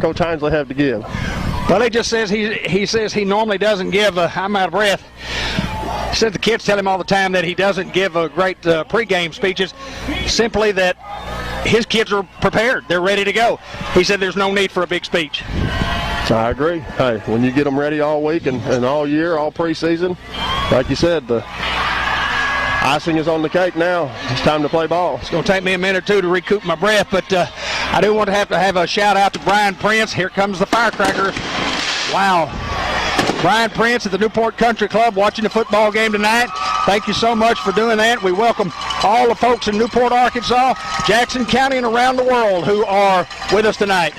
Coach Hinesley have to give? Well, he just says he says he normally doesn't give. I'm out of breath. He said the kids tell him all the time that he doesn't give great pregame speeches, simply that his kids are prepared. They're ready to go. He said there's no need for a big speech. I agree. Hey, when you get them ready all week and all year, all preseason, like you said, the icing is on the cake now. It's time to play ball. It's going to take me a minute or two to recoup my breath, but I do want to have a shout-out to Brian Prince. Here comes the firecracker. Wow. Brian Prince at the Newport Country Club watching the football game tonight. Thank you so much for doing that. We welcome all the folks in Newport, Arkansas, Jackson County, and around the world who are with us tonight.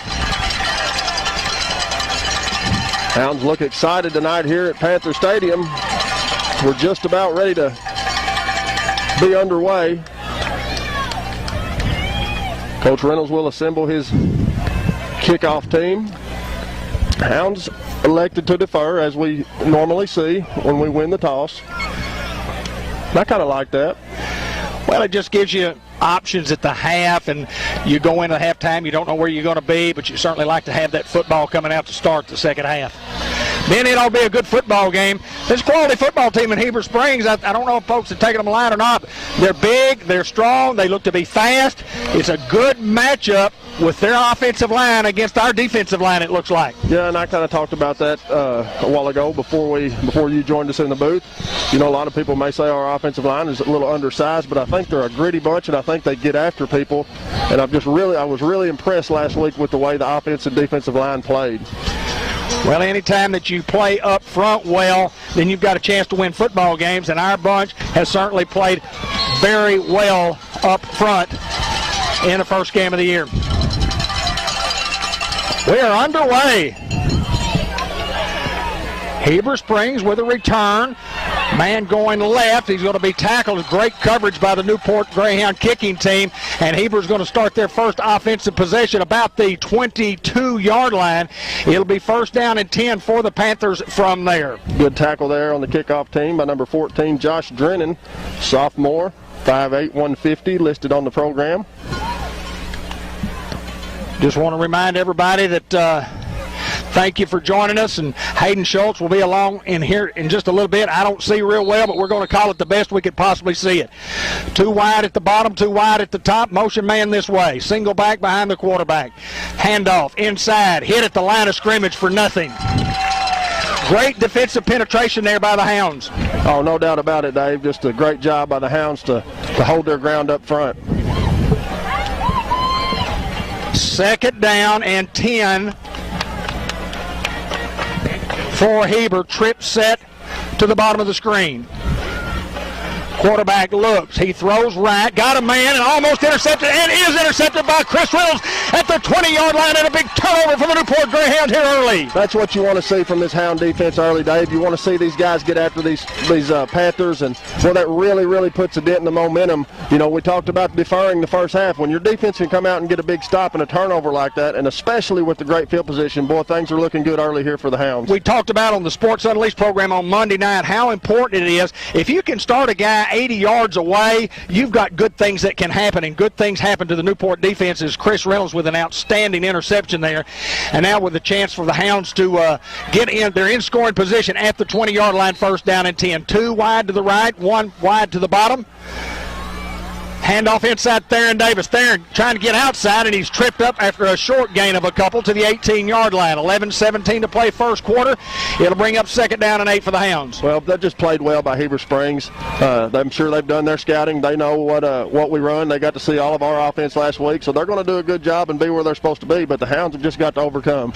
Hounds look excited tonight here at Panther Stadium. We're just about ready to be underway. Coach Reynolds will assemble his kickoff team. Hounds elected to defer, as we normally see when we win the toss. I kind of like that. Well, it just gives you options at the half, and you go into halftime, you don't know where you're going to be, but you certainly like to have that football coming out to start the second half. Then it'll be a good football game. This quality football team in Heber Springs, I don't know if folks have taken them line or not. They're big, they're strong, they look to be fast. It's a good matchup with their offensive line against our defensive line, it looks like. Yeah, and I kind of talked about that a while ago before you joined us in the booth. You know, a lot of people may say our offensive line is a little undersized, but I think they're a gritty bunch, and I think they get after people. And I was really impressed last week with the way the offensive and defensive line played. Well, anytime that you play up front well, then you've got a chance to win football games, and our bunch has certainly played very well up front in the first game of the year. We are underway. Heber Springs with a return. Man going left. He's going to be tackled. Great coverage by the Newport Greyhound kicking team. And Heber's going to start their first offensive possession about the 22-yard line. It'll be first down and 10 for the Panthers from there. Good tackle there on the kickoff team by number 14, Josh Drennan, sophomore, 5'8", 150, listed on the program. Just want to remind everybody that thank you for joining us, and Hayden Schultz will be along in here in just a little bit. I don't see real well, but we're going to call it the best we could possibly see it. Too wide at the bottom, too wide at the top. Motion man this way. Single back behind the quarterback. Handoff inside. Hit at the line of scrimmage for nothing. Great defensive penetration there by the Hounds. Oh, no doubt about it, Dave. Just a great job by the Hounds to hold their ground up front. Second down and 10 for Heber. Trip set to the bottom of the screen. Quarterback looks. He throws right. Got a man and almost intercepted, and is intercepted by Chris Reynolds at the 20-yard line, and a big turnover for the Newport Greyhound here early. That's what you want to see from this Hound defense early, Dave. You want to see these guys get after these Panthers, and well, that really puts a dent in the momentum. You know, we talked about deferring the first half. When your defense can come out and get a big stop and a turnover like that, and especially with the great field position, boy, things are looking good early here for the Hounds. We talked about on the Sports Unleashed program on Monday night how important it is. If you can start a guy 80 yards away, you've got good things that can happen, and good things happen to the Newport defense. Is Chris Reynolds with an outstanding interception there, and now with a chance for the Hounds to get in. They're in scoring position at the 20-yard line, first down and 10. 2 wide to the right, 1 wide to the bottom. Handoff inside Theron Davis. Theron trying to get outside, and he's tripped up after a short gain of a couple to the 18-yard line. 11-17 to play first quarter. It'll bring up second down and 8 for the Hounds. Well, they just played well by Heber Springs. I'm sure they've done their scouting. They know what we run. They got to see all of our offense last week, so they're going to do a good job and be where they're supposed to be, but the Hounds have just got to overcome.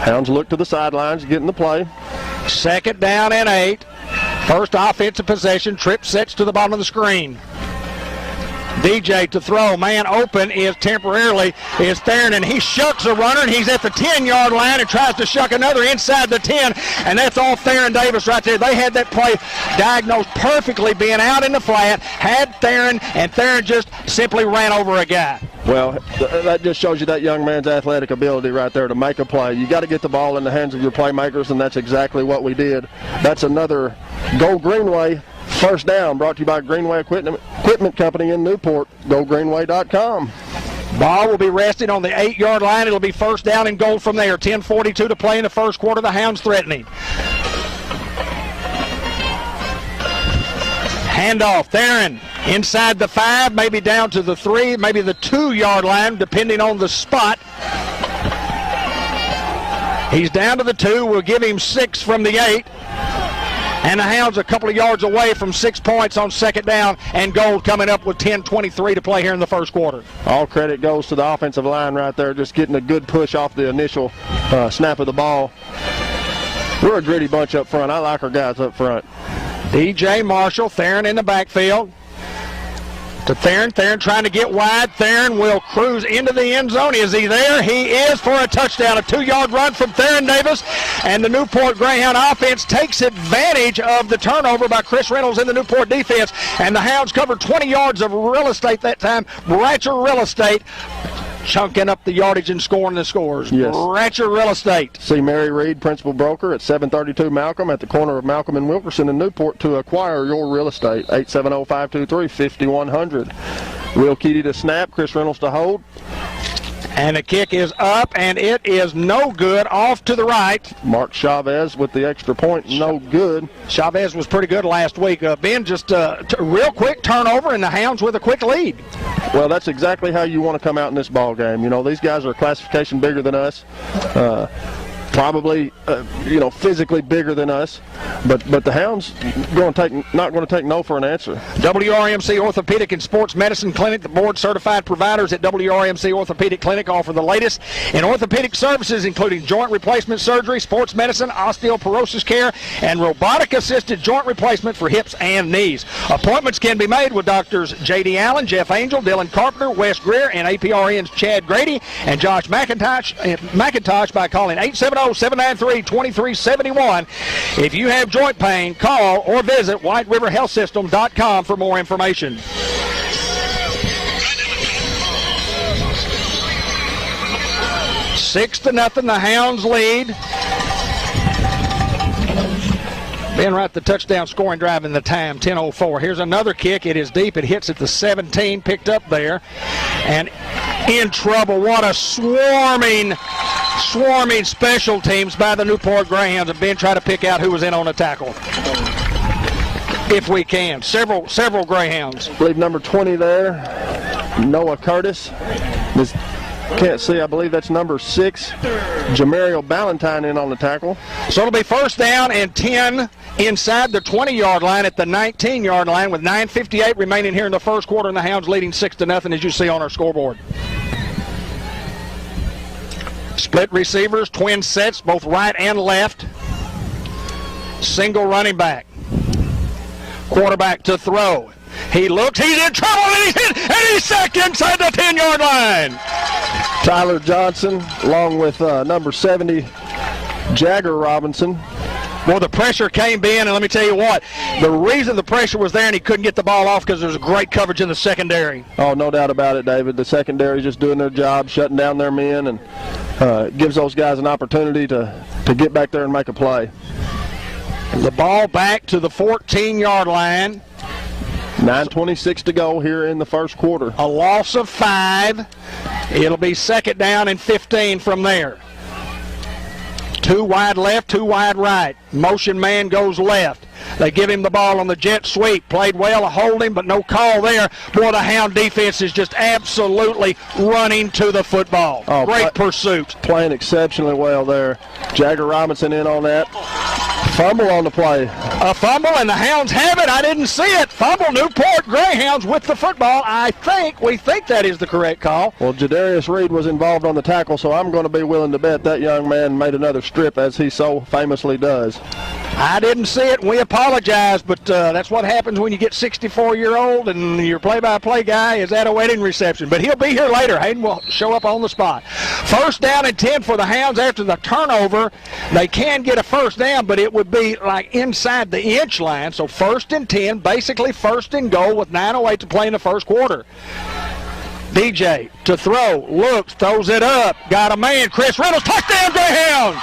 Hounds look to the sidelines, getting the play. Second down and 8. First offensive possession. Trip sets to the bottom of the screen. DJ to throw. Man open is temporarily is Theron, and he shucks a runner, and he's at the 10-yard line and tries to shuck another inside the 10, and that's all Theron Davis right there. They had that play diagnosed perfectly, being out in the flat, had Theron, and Theron just simply ran over a guy. Well, that just shows you that young man's athletic ability right there to make a play. You got to get the ball in the hands of your playmakers, and that's exactly what we did. That's another Go Greenway first down, brought to you by Greenway Equipment Company in Newport. GoGreenway.com. Ball will be resting on the 8-yard line. It'll be first down and goal from there. 10:42 to play in the first quarter. The Hounds threatening. Handoff. Theron inside the 5, maybe down to the 3, maybe the 2-yard line, depending on the spot. He's down to the 2. We'll give him 6 from the 8. And the Hounds a couple of yards away from 6 points on second down and goal coming up with 10:23 to play here in the first quarter. All credit goes to the offensive line right there, just getting a good push off the initial snap of the ball. We're a gritty bunch up front. I like our guys up front. DJ Marshall, Theron in the backfield. To Theron. Theron trying to get wide. Theron will cruise into the end zone. Is he there? He is for a touchdown. A 2-yard run from Theron Davis. And the Newport Greyhound offense takes advantage of the turnover by Chris Reynolds in the Newport defense. And the Hounds covered 20 yards of real estate that time. Bratcher Real Estate chunking up the yardage and scoring the scores. Yes. Bratcher Real Estate. See Mary Reed, principal broker at 732 Malcolm at the corner of Malcolm and Wilkerson in Newport to acquire your real estate. 870-523-5100. Will Keaty to snap, Chris Reynolds to hold. And the kick is up, and it is no good, off to the right. Mark Chavez with the extra point, no good. Chavez was pretty good last week. Ben, just a real quick turnover, and the Hounds with a quick lead. Well, that's exactly how you want to come out in this ball game. You know, these guys are a classification bigger than us. Probably, physically bigger than us, but the Hounds not going to take no for an answer. WRMC Orthopedic and Sports Medicine Clinic, the board-certified providers at WRMC Orthopedic Clinic offer the latest in orthopedic services, including joint replacement surgery, sports medicine, osteoporosis care, and robotic-assisted joint replacement for hips and knees. Appointments can be made with Doctors J.D. Allen, Jeff Angel, Dylan Carpenter, Wes Greer, and APRN's Chad Grady and Josh McIntosh by calling 870-793-2371. If you have joint pain, call or visit whiteriverhealthsystem.com for more information. Six to nothing, the Hounds lead. Ben Wright, the touchdown scoring drive in the time, 10:04. Here's another kick. It is deep. It hits at the 17, picked up there. And in trouble. What a swarming special teams by the Newport Greyhounds. And Ben try to pick out who was in on the tackle. If we can. Several Greyhounds. I believe number 20 there, Noah Curtis. Can't see, I believe that's number 6, Jamario Ballantyne in on the tackle. So it'll be first down and 10 inside the 20-yard line at the 19-yard line with 9:58 remaining here in the first quarter, and the Hounds leading 6-0 as you see on our scoreboard. Split receivers, twin sets, both right and left. Single running back. Quarterback to throw. He looks, he's in trouble, and he's hit, and he's sacked inside the 10-yard line. Tyler Johnson, along with number 70, Jagger Robinson. Well, the pressure came in, and let me tell you what, the reason the pressure was there and he couldn't get the ball off because there was great coverage in the secondary. Oh, no doubt about it, David. The secondary is just doing their job, shutting down their men, and gives those guys an opportunity to get back there and make a play. The ball back to the 14-yard line. 9:26 to go here in the first quarter. A loss of 5. It'll be second down and 15 from there. 2 wide left, 2 wide right. Motion man goes left. They give him the ball on the jet sweep. Played well, a holding, but no call there. Boy, the Hound defense is just absolutely running to the football. Oh, great pursuit. Playing exceptionally well there. Jagger Robinson in on that. Fumble on the play. A fumble, and the Hounds have it. I didn't see it. Fumble, Newport Greyhounds with the football. We think that is the correct call. Well, Jadarius Reed was involved on the tackle, so I'm going to be willing to bet that young man made another strip, as he so famously does. I didn't see it, and we apologize, but that's what happens when you get 64-year-old and your play-by-play guy is at a wedding reception. But he'll be here later. Hayden will show up on the spot. First down and 10 for the Hounds after the turnover. They can get a first down, but it would be like inside the inch line. So first and 10, basically first and goal with 9:08 to play in the first quarter. DJ to throw, looks, throws it up, got a man, Chris Reynolds, touchdown Greyhound!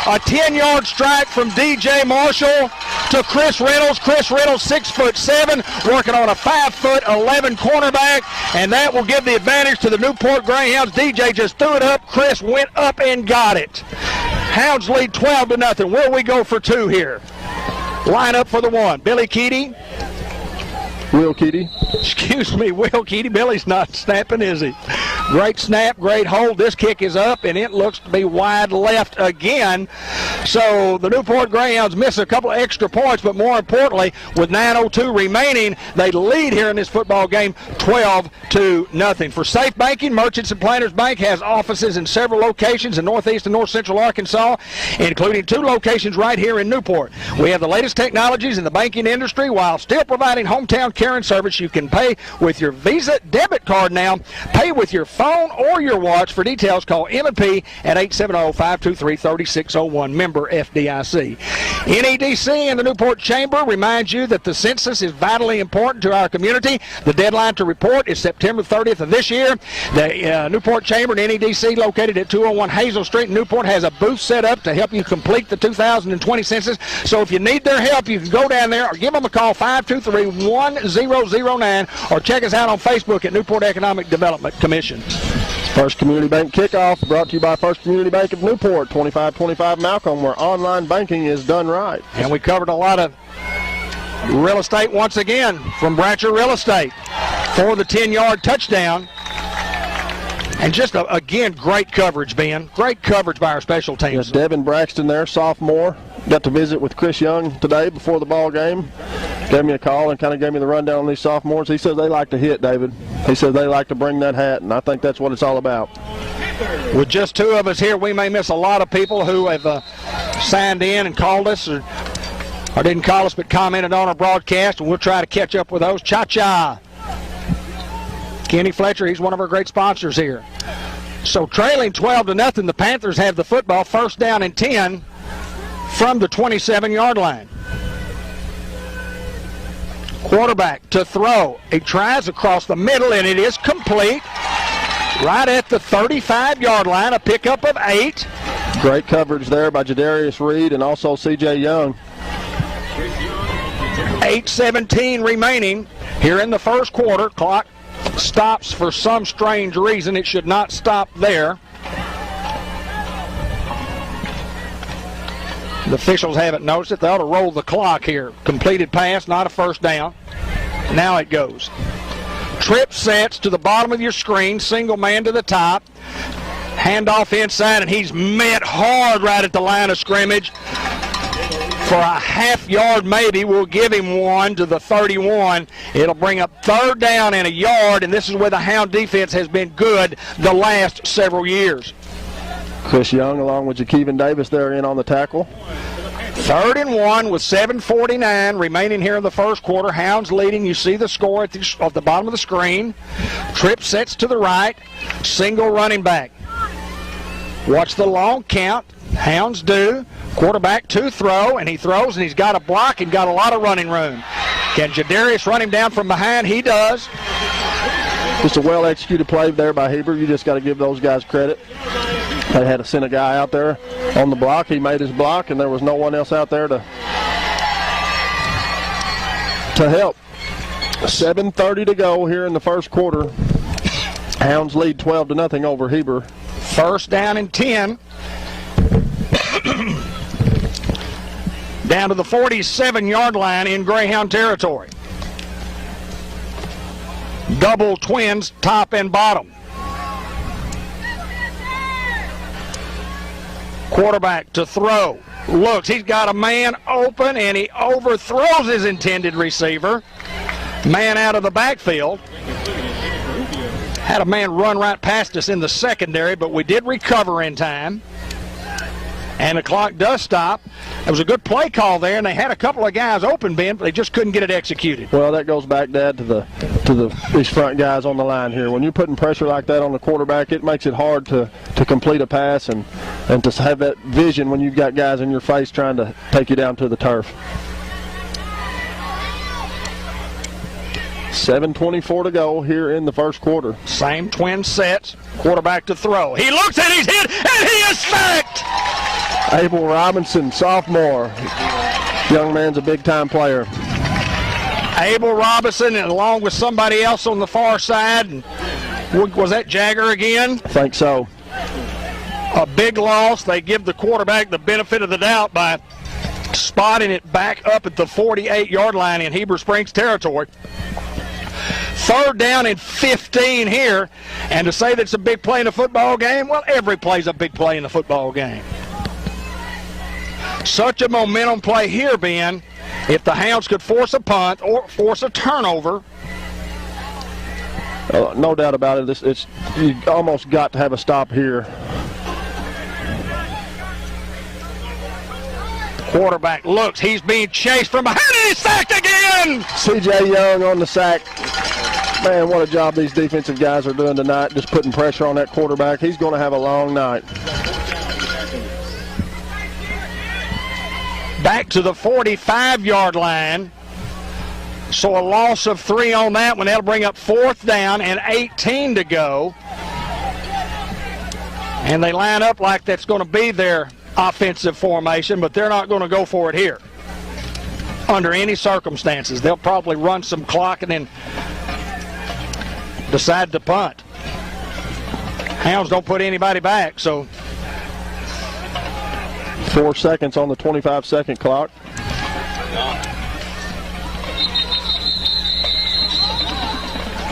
A 10-yard strike from DJ Marshall to Chris Reynolds. Chris Reynolds, 6'7", working on a 5'11" cornerback, and that will give the advantage to the Newport Greyhounds. DJ just threw it up. Chris went up and got it. Hounds lead 12-0. Will we go for two here? Line up for the one. Billy Keaty. Will Keaty. Excuse me, Will Keaty. Billy's not snapping, is he? Great snap, great hold. This kick is up, and it looks to be wide left again. So the Newport Greyhounds miss a couple of extra points, but more importantly, with 9:02 remaining, they lead here in this football game 12-0. For Safe Banking, Merchants and Planters Bank has offices in several locations in northeast and north central Arkansas, including 2 locations right here in Newport. We have the latest technologies in the banking industry while still providing hometown care and service. You can pay with your Visa debit card now. Pay with your phone or your watch. For details, call M&P at 870-523-3601. Member FDIC. NEDC and the Newport Chamber reminds you that the census is vitally important to our community. The deadline to report is September 30th of this year. The Newport Chamber and NEDC, located at 201 Hazel Street in Newport, has a booth set up to help you complete the 2020 census. So if you need their help, you can go down there or give them a call, 523-1009, or check us out on Facebook at Newport Economic Development Commission. First Community Bank Kickoff brought to you by First Community Bank of Newport, 2525 Malcolm, where online banking is done right. And we covered a lot of real estate once again from Bratcher Real Estate for the 10-yard touchdown. And just, again, great coverage, Ben. Great coverage by our special teams. Yes, Devin Braxton there, sophomore. Got to visit with Chris Young today before the ball game. Gave me a call and kind of gave me the rundown on these sophomores. He says they like to hit, David. He says they like to bring that hat, and I think that's what it's all about. With just 2 of us here, we may miss a lot of people who have signed in and called us or didn't call us but commented on our broadcast, and we'll try to catch up with those. Cha-cha. Kenny Fletcher, he's one of our great sponsors here. So trailing 12-0, the Panthers have the football, first down and 10 from the 27-yard line. Quarterback to throw. He tries across the middle, and it is complete. Right at the 35-yard line, a pickup of 8. Great coverage there by Jadarius Reed and also C.J. Young. 8:17 remaining here in the first quarter. Clock stops for some strange reason. It should not stop there. The officials haven't noticed it. They ought to roll the clock here. Completed pass, not a first down. Now it goes. Trip sets to the bottom of your screen. Single man to the top. Handoff inside, and he's met hard right at the line of scrimmage. For a half yard maybe, we'll give him one to the 31. It'll bring up third down and a yard, and this is where the Hound defense has been good the last several years. Chris Young along with Jakeevan Davis there in on the tackle. 3rd and 1 with 7:49 remaining here in the first quarter. Hounds leading. You see the score at the bottom of the screen. Trip sets to the right. Single running back. Watch the long count. Hounds do. Quarterback to throw, and he throws, and he's got a block and got a lot of running room. Can Jadarius run him down from behind? He does. Just a well-executed play there by Heber. You just got to give those guys credit. They had to send a guy out there on the block. He made his block, and there was no one else out there to help. 7:30 to go here in the first quarter. Hounds lead 12-0 over Heber. First down and 10. Down to the 47-yard line in Greyhound territory. Double twins, top and bottom. Quarterback to throw. Looks, he's got a man open, and he overthrows his intended receiver. Man out of the backfield. Had a man run right past us in the secondary, but we did recover in time. And the clock does stop. It was a good play call there, and they had a couple of guys open, Ben, but they just couldn't get it executed. Well, that goes back, Dad, to these front guys on the line here. When you're putting pressure like that on the quarterback, it makes it hard to complete a pass and to have that vision when you've got guys in your face trying to take you down to the turf. 7:24 to go here in the first quarter. Same twin sets. Quarterback to throw. He looks and he's hit, and he is sacked! Abel Robinson, sophomore. Young man's a big-time player. Abel Robinson, and along with somebody else on the far side. And was that Jagger again? I think so. A big loss. They give the quarterback the benefit of the doubt by spotting it back up at the 48-yard line in Heber Springs territory. 3rd down and 15 here. And to say that's a big play in a football game, well, every play's a big play in a football game. Such a momentum play here, Ben. If the Hounds could force a punt or force a turnover. No doubt about it. You almost got to have a stop here. Quarterback looks. He's being chased from behind, and he's sacked again! C.J. Young on the sack. Man, what a job these defensive guys are doing tonight, just putting pressure on that quarterback. He's going to have a long night. Back to the 45-yard line. So a loss of 3 on that one. That'll bring up 4th down and 18 to go. And they line up like that's going to be their offensive formation, but they're not going to go for it here under any circumstances. They'll probably run some clock and then decide to punt. Hounds don't put anybody back, so 4 seconds on the 25-second clock.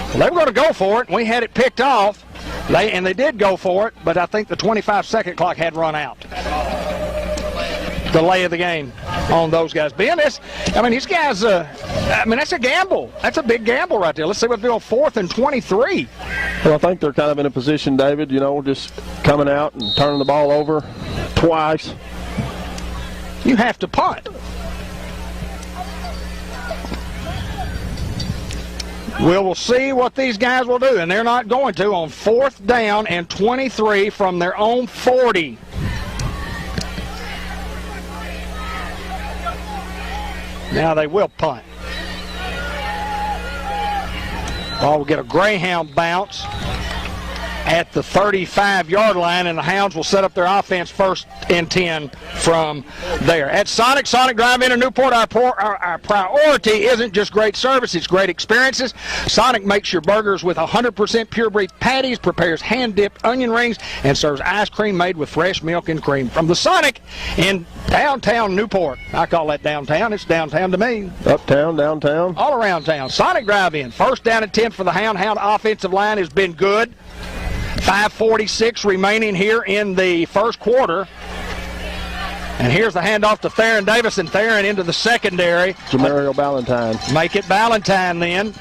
Well, they were going to go for it, and we had it picked off. They did go for it, but I think the 25-second clock had run out. Delay of the game on those guys. Ben, these guys, that's a gamble. That's a big gamble right there. Let's see what they do on 4th and 23. Well, I think they're kind of in a position, David, just coming out and turning the ball over twice. You have to punt. We'll see what these guys will do, and they're not going to on 4th down and 23 from their own 40. Now they will punt. Ball will get a Greyhound bounce at the 35-yard line, and the Hounds will set up their offense 1st and 10 from there. At Sonic Drive-In in Newport, our priority isn't just great service, it's great experiences. Sonic makes your burgers with 100% pure beef patties, prepares hand-dipped onion rings, and serves ice cream made with fresh milk and cream. From the Sonic in downtown Newport. I call that downtown. It's downtown to me. Uptown, downtown. All around town. Sonic Drive-In. 1st down and 10 for the Hound. Hound offensive line has been good. 5:46 remaining here in the first quarter. And here's the handoff to Theron Davis, and Theron into the secondary. Jamario Ballantyne. Make it Ballantyne then.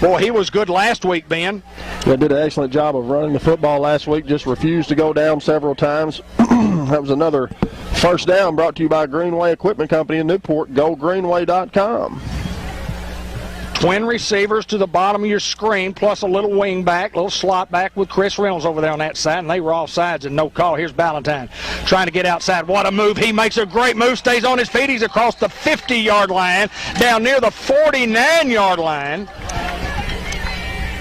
Boy, he was good last week, Ben. They did an excellent job of running the football last week, just refused to go down several times. That was another 1st down brought to you by Greenway Equipment Company in Newport. GoGreenway.com. Twin receivers to the bottom of your screen, plus a little wing back, little slot back with Chris Reynolds over there on that side, and they were off sides and no call. Here's Ballantyne trying to get outside. What a move. He makes a great move, stays on his feet. He's across the 50-yard line, down near the 49-yard line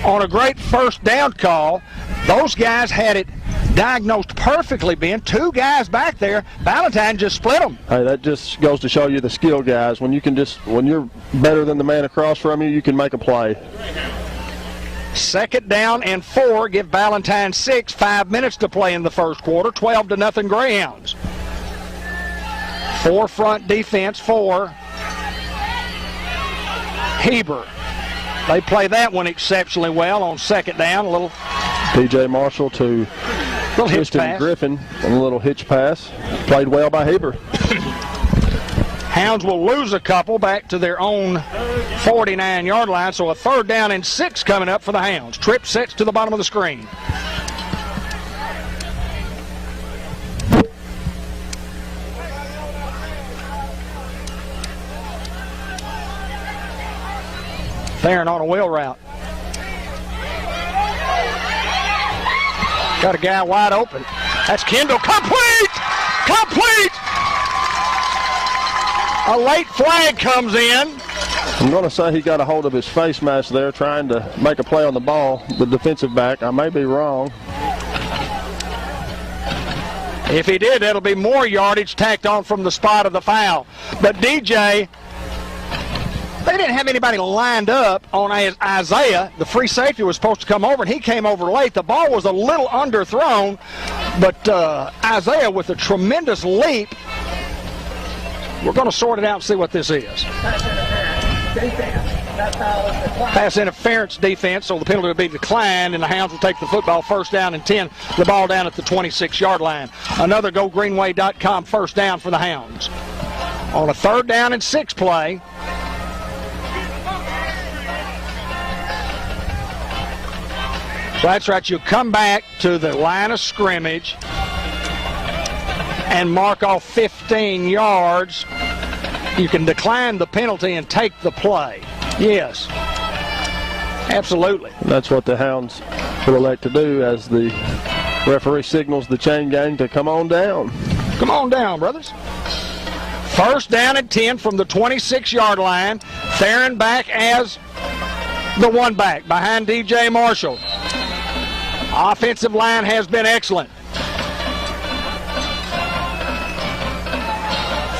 on a great 1st down call. Those guys had it diagnosed perfectly, Ben. 2 guys back there. Ballantyne just split them. Hey, that just goes to show you the skill, guys. When you're better than the man across from you, you can make a play. 2nd down and 4. Give Ballantyne 6. 5 minutes to play in the first quarter. 12-0 Greyhounds. 4 front defense for Heber. They play that one exceptionally well on 2nd down. A little P.J. Marshall to Tristan Griffin and a little hitch pass. Played well by Heber. Hounds will lose a couple back to their own 49-yard line, so a 3rd down and 6 coming up for the Hounds. Trip sets to the bottom of the screen. Theron on a wheel route. Got a guy wide open. That's Kendall. Complete! Complete! A late flag comes in. I'm going to say he got a hold of his face mask there trying to make a play on the ball, the defensive back. I may be wrong. If he did, that'll be more yardage tacked on from the spot of the foul. But DJ, they didn't have anybody lined up on Isaiah. The free safety was supposed to come over, and he came over late. The ball was a little underthrown, but Isaiah with a tremendous leap. We're going to sort it out and see what this is. Pass interference defense, so the penalty will be declined, and the Hounds will take the football first down and 10, the ball down at the 26-yard line. Another GoGreenway.com first down for the Hounds. On a 3rd down and 6 play, that's right, you come back to the line of scrimmage and mark off 15 yards. You can decline the penalty and take the play. Yes, absolutely. That's what the Hounds will elect to do as the referee signals the chain gang to come on down. Come on down, brothers. First down and 10 from the 26-yard line. Theron back as the one back behind DJ Marshall. Offensive line has been excellent.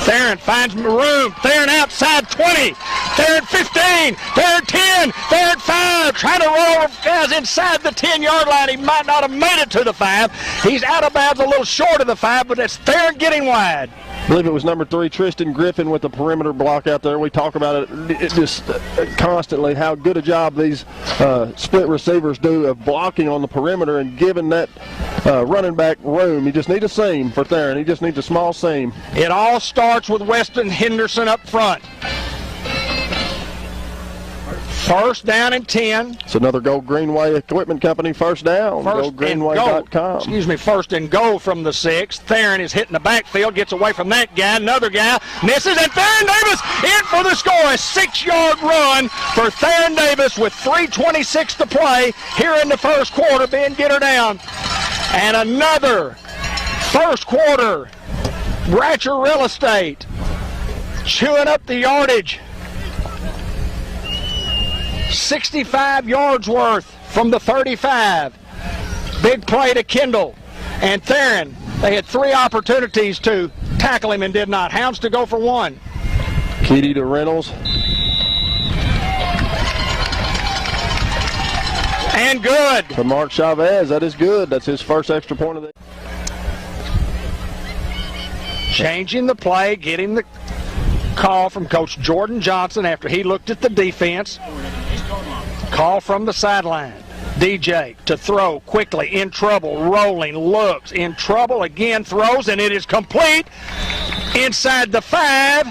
Theron finds room. Theron outside 20. Theron 15. Theron 10. Theron 5. Trying to roll guys inside the 10-yard line. He might not have made it to the 5. He's out of bounds a little short of the 5, but it's Theron getting wide. I believe it was number 3, Tristan Griffin, with the perimeter block out there. We talk about it just constantly, how good a job these split receivers do of blocking on the perimeter and giving that running back room. You just need a seam for Theron. He just needs a small seam. It all starts with Weston Henderson up front. First down and 10. It's another Go Greenway Equipment Company first down. GoGreenway.com. Excuse me, first and goal from the 6. Theron is hitting the backfield, gets away from that guy. Another guy misses, and Theron Davis in for the score. A 6-yard run for Theron Davis with 3:26 to play here in the first quarter. Ben, get her down. And another first quarter. Bratcher Real Estate chewing up the yardage. 65 yards worth from the 35. Big play to Kendall. And Theron, they had 3 opportunities to tackle him and did not. Hounds to go for 1. Keedy to Reynolds. And good. To Mark Chavez. That is good. That's his first extra point of the Changing the play, getting the call from Coach Jordan Johnson after he looked at the defense. Call from the sideline. DJ to throw quickly, in trouble, rolling, looks, in trouble, again throws, and it is complete inside the 5,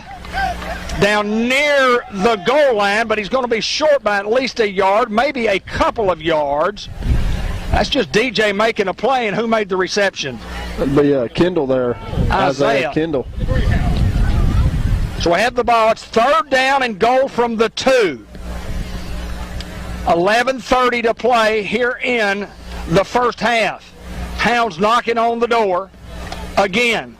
down near the goal line, but he's going to be short by at least a yard, maybe a couple of yards. That's just DJ making a play, and who made the reception? That'd be Kendall there. Isaiah Kendall. So we have the ball. It's 3rd down and goal from the 2. 11:30 to play here in the first half. Hounds knocking on the door again.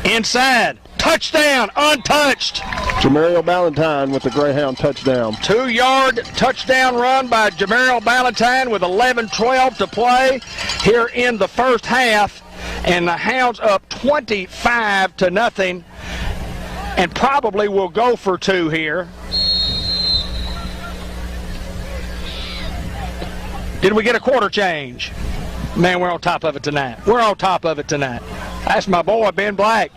Inside. Touchdown, untouched. Jamario Ballantyne with the Greyhound touchdown. 2-yard touchdown run by Jamario Ballantyne with 11:12 to play here in the first half. And the Hounds up 25-0, and probably will go for 2 here. Did we get a quarter change? Man, we're on top of it tonight. We're on top of it tonight. That's my boy, Ben Black.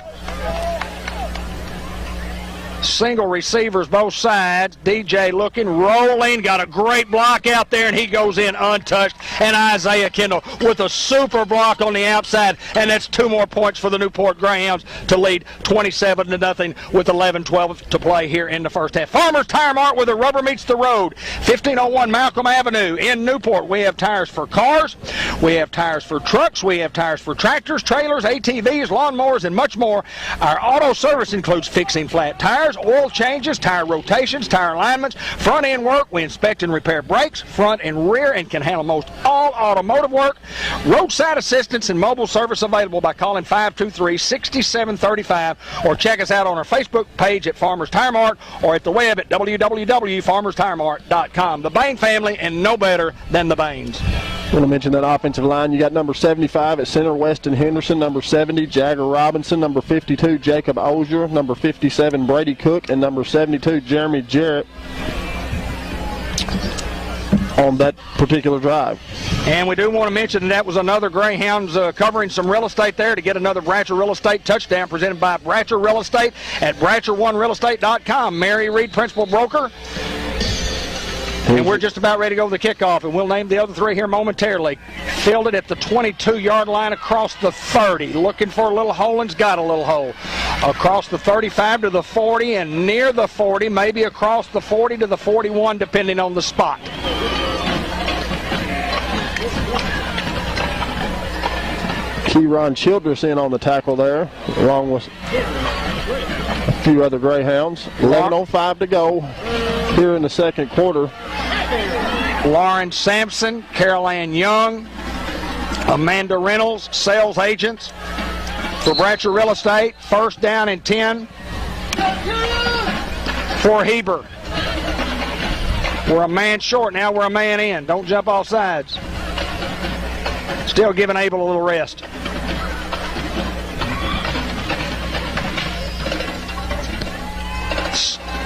Single receivers both sides. DJ looking, rolling, got a great block out there, and he goes in untouched. And Isaiah Kendall with a super block on the outside, and that's 2 more points for the Newport Greyhounds to lead 27-0 with 11:12 to play here in the first half. Farmers Tire Mart, where the rubber meets the road. 1501 Malcolm Avenue in Newport. We have tires for cars, we have tires for trucks, we have tires for tractors, trailers, ATVs, lawnmowers, and much more. Our auto service includes fixing flat tires, repairs, oil changes, tire rotations, tire alignments, front end work. We inspect and repair brakes, front and rear, and can handle most all automotive work. Roadside assistance and mobile service available by calling 523-6735 or check us out on our Facebook page at Farmers Tire Mart or at the web at www.farmerstiremart.com. The Bain family, and no better than the Bains. I want to mention that offensive line. You got number 75 at center, Weston Henderson. Number 70, Jagger Robinson. Number 52, Jacob Ozier. Number 57, Brady Cook. And number 72, Jeremy Jarrett on that particular drive. And we do want to mention that was another Greyhounds covering some real estate there to get another Bratcher Real Estate touchdown presented by Bratcher Real Estate at BratcherOneRealEstate.com. Mary Reed, principal broker. And we're just about ready to go to the kickoff, and we'll name the other three here momentarily. Fielded at the 22-yard line across the 30. Looking for a little hole, and's got a little hole. Across the 35 to the 40 and near the 40, maybe across the 40 to the 41, depending on the spot. Keyron Childress in on the tackle there, along with a few other Greyhounds. 11:05 to go here in the second quarter. Lauren Sampson, Carol Ann Young, Amanda Reynolds, sales agents for Bratcher Real Estate. First down and 10 for Heber. We're a man short, now we're a man in. Don't jump off sides. Still giving Abel a little rest.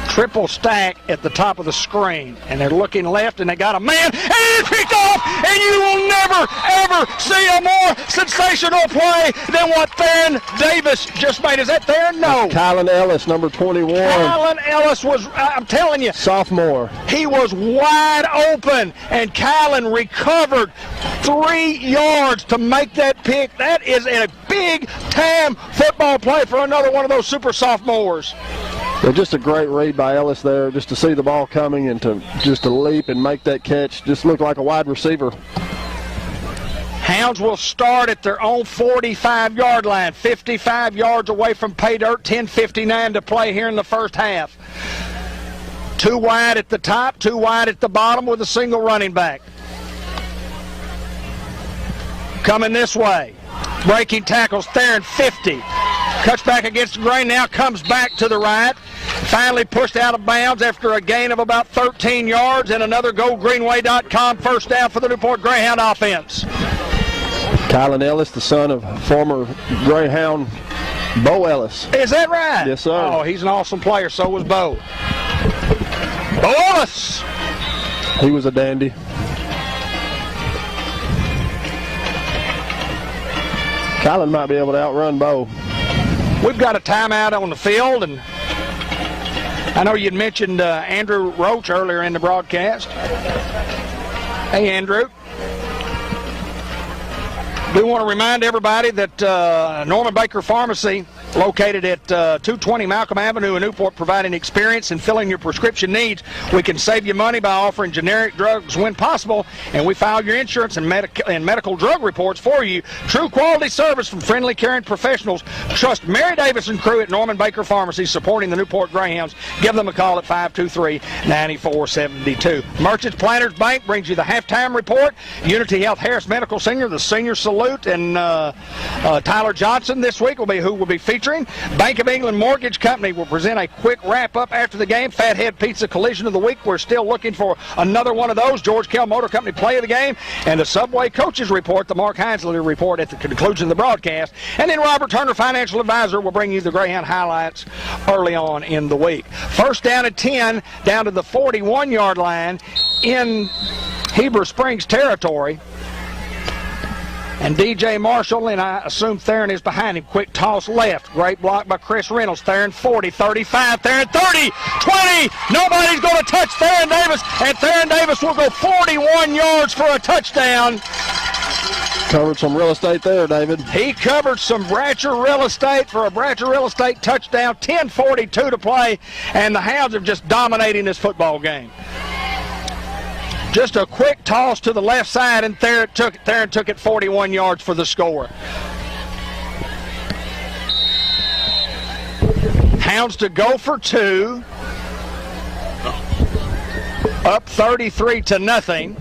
Triple stack at the top of the screen, and they're looking left, and they got a man, and it's picked off, and you will never, ever see a more sensational play than what Theron Davis just made. Is that Theron? No. Kylan Ellis, number 21. Kylan Ellis was, I'm telling you, sophomore. He was wide open, and Kylan recovered 3 yards to make that pick. That is a big-time football play for another one of those super sophomores. Well, just a great read by Ellis there, just to see the ball coming and to leap and make that catch. Just looked like a wide receiver. Hounds will start at their own 45-yard line, 55 yards away from pay dirt, 10:59 to play here in the first half. 2 wide at the top, 2 wide at the bottom with a single running back. Coming this way. Breaking tackles, Theron 50. Cuts back against the grain, now comes back to the right. Finally pushed out of bounds after a gain of about 13 yards, and another GoGreenway.com first down for the Newport Greyhound offense. Kylan Ellis, the son of former Greyhound Bo Ellis. Is that right? Yes, sir. Oh, he's an awesome player. So was Bo. Bo Ellis. He was a dandy. Kylan might be able to outrun Bo. We've got a timeout on the field, and I know you'd mentioned Andrew Roach earlier in the broadcast. Hey, Andrew. We want to remind everybody that Norman Baker Pharmacy, located at 220 Malcolm Avenue in Newport, providing experience in filling your prescription needs. We can save you money by offering generic drugs when possible, and we file your insurance and medical drug reports for you. True quality service from friendly, caring professionals. Trust Mary Davis and crew at Norman Baker Pharmacy, supporting the Newport Greyhounds. Give them a call at 523-9472. Merchants Planters Bank brings you the halftime report. Unity Health Harris Medical Center, the Senior Salute, and Tyler Johnson this week will be who will be featuring. Bank of England Mortgage Company will present a quick wrap-up after the game. Fathead Pizza Collision of the Week. We're still looking for another one of those. George Kell Motor Company Play of the Game. And the Subway Coaches Report, the Mark Hinesley Report at the conclusion of the broadcast. And then Robert Turner, Financial Advisor, will bring you the Greyhound highlights early on in the week. First down at 10, down to the 41-yard line in Heber Springs territory. And DJ Marshall, and I assume Theron is behind him. Quick toss left. Great block by Chris Reynolds. Theron 40, 35, Theron 30, 20. Nobody's going to touch Theron Davis, and Theron Davis will go 41 yards for a touchdown. Covered some real estate there, David. He covered some Bratcher Real Estate for a Bratcher Real Estate touchdown. 10:42 to play, and the Hounds are just dominating this football game. Just a quick toss to the left side, and Theron took it 41 yards for the score. Hounds to go for two. Up 33-0.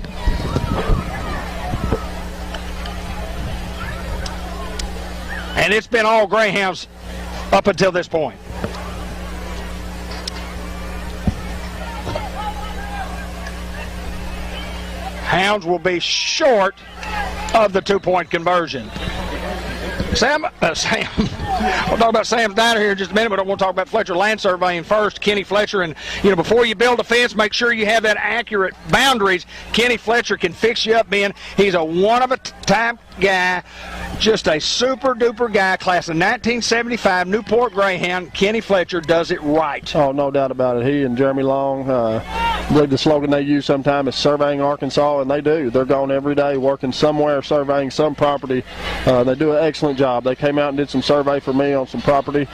And it's been all Greyhounds up until this point. Hounds will be short of the two-point conversion. Sam, we'll talk about Sam's Diner here in just a minute, but I want to talk about Fletcher Land Surveying first. Kenny Fletcher, and before you build a fence, make sure you have that accurate boundaries. Kenny Fletcher can fix you up, Ben. He's a one-of-a-type guy, just a super-duper guy, class of 1975, Newport Greyhound. Kenny Fletcher does it right. Oh, no doubt about it. He and Jeremy Long, I believe the slogan they use sometimes is Surveying Arkansas, and they do. They're gone every day working somewhere, surveying some property. They do an excellent job. They came out and did some survey for me on some property,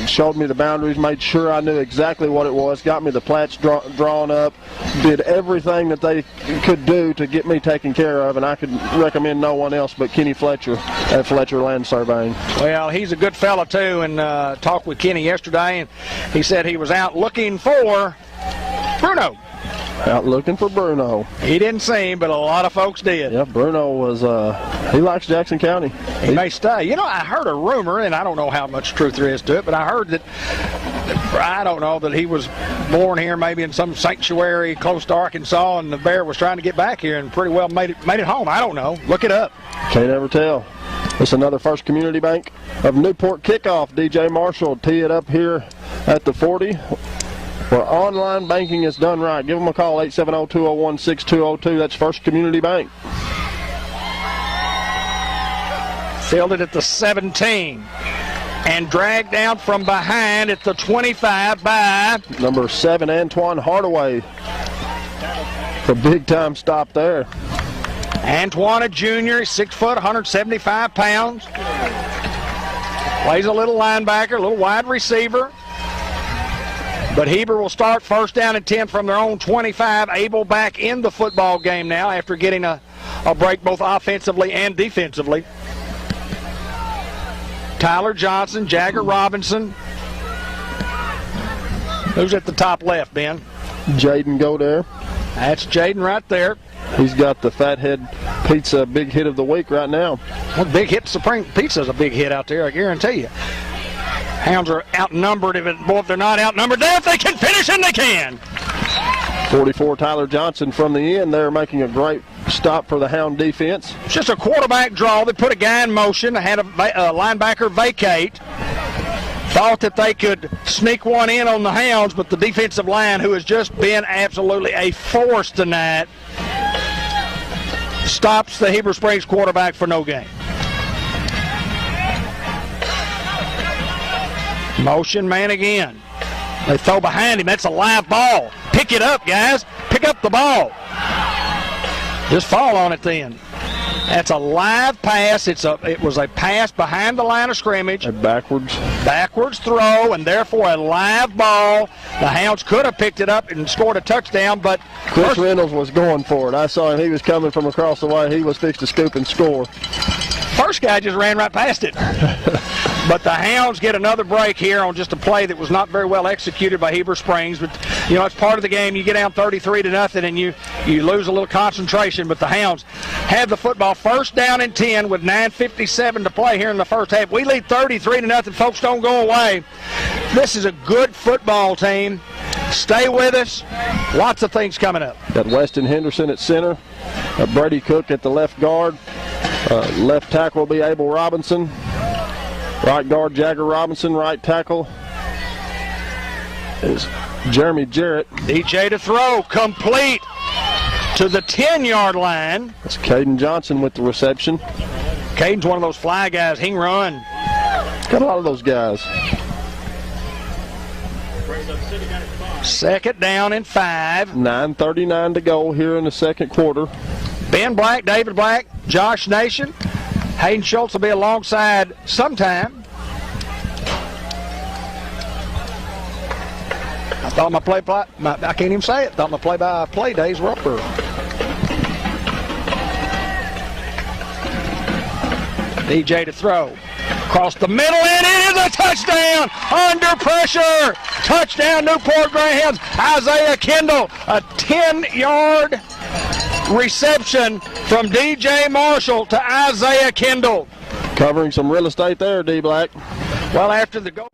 showed me the boundaries, made sure I knew exactly what it was, got me the plats drawn up, did everything that they could do to get me taken care of, and I could recommend no one else but Kenny Fletcher at Fletcher Land Surveying. Well, he's a good fella too, and talked with Kenny yesterday, and he said he was out looking for Bruno. Out looking for Bruno. He didn't see him, but a lot of folks did. Yeah, Bruno was, he likes Jackson County. He may stay. I heard a rumor, and I don't know how much truth there is to it, but I heard that, I don't know, that he was born here maybe in some sanctuary close to Arkansas, and the Bear was trying to get back here and pretty well made it home. I don't know. Look it up. Can't ever tell. It's another First Community Bank of Newport kickoff. DJ Marshall tee it up here at the 40. Where online banking is done right. Give them a call, 870-201-6202. That's First Community Bank. Fielded at the 17. And dragged out from behind at the 25 by number 7, Antoine Hardaway. A big-time stop there. Antoine, a junior, 6 foot, 175 pounds. Plays a little linebacker, a little wide receiver. But Heber will start first down and 10 from their own 25. Abel back in the football game now after getting a break both offensively and defensively. Tyler Johnson, Jagger Robinson. Who's at the top left, Ben? Jaden Godare. That's Jaden right there. He's got the Fathead Pizza big hit of the week right now. Well, big hit, Supreme Pizza's a big hit out there, I guarantee you. Hounds are outnumbered. If they're not outnumbered, if they can finish, and they can. 44, Tyler Johnson from the end there, making a great stop for the Hound defense. It's just a quarterback draw. They put a guy in motion. They had a linebacker vacate. Thought that they could sneak one in on the Hounds, but the defensive line, who has just been absolutely a force tonight, stops the Heber Springs quarterback for no gain. Motion man again. They throw behind him. That's a live ball. Pick it up, guys. Pick up the ball. Just fall on it then. That's a live pass. It was a pass behind the line of scrimmage. A backwards throw, and therefore a live ball. The Hounds could have picked it up and scored a touchdown, but Chris Reynolds was going for it. I saw him. He was coming from across the way. He was fixed to scoop and score. First guy just ran right past it. But the Hounds get another break here on just a play that was not very well executed by Heber Springs. But, it's part of the game. You get down 33-0 and you lose a little concentration. But the Hounds have the football first down and 10 with 9:57 to play here in the first half. We lead 33-0. Folks, don't go away. This is a good football team. Stay with us. Lots of things coming up. Got Weston Henderson at center. Brady Cook at the left guard. Left tackle will be Abel Robinson. Right guard, Jagger Robinson. Right tackle is Jeremy Jarrett. DJ to throw, complete to the 10-yard line. That's Caden Johnson with the reception. Caden's one of those fly guys. He can run. Got a lot of those guys. Second down and 5. 9:39 to go here in the second quarter. Ben Black, David Black, Josh Nation. Hayden Schultz will be alongside sometime. I thought my I can't even say it. Thought my play-by-play days were up early. DJ to throw. Across the middle, and it is a touchdown under pressure. Touchdown, Newport Greyhounds. Isaiah Kendall, a 10-yard reception from DJ Marshall to Isaiah Kendall. Covering some real estate there, D. Black. Well, after the goal.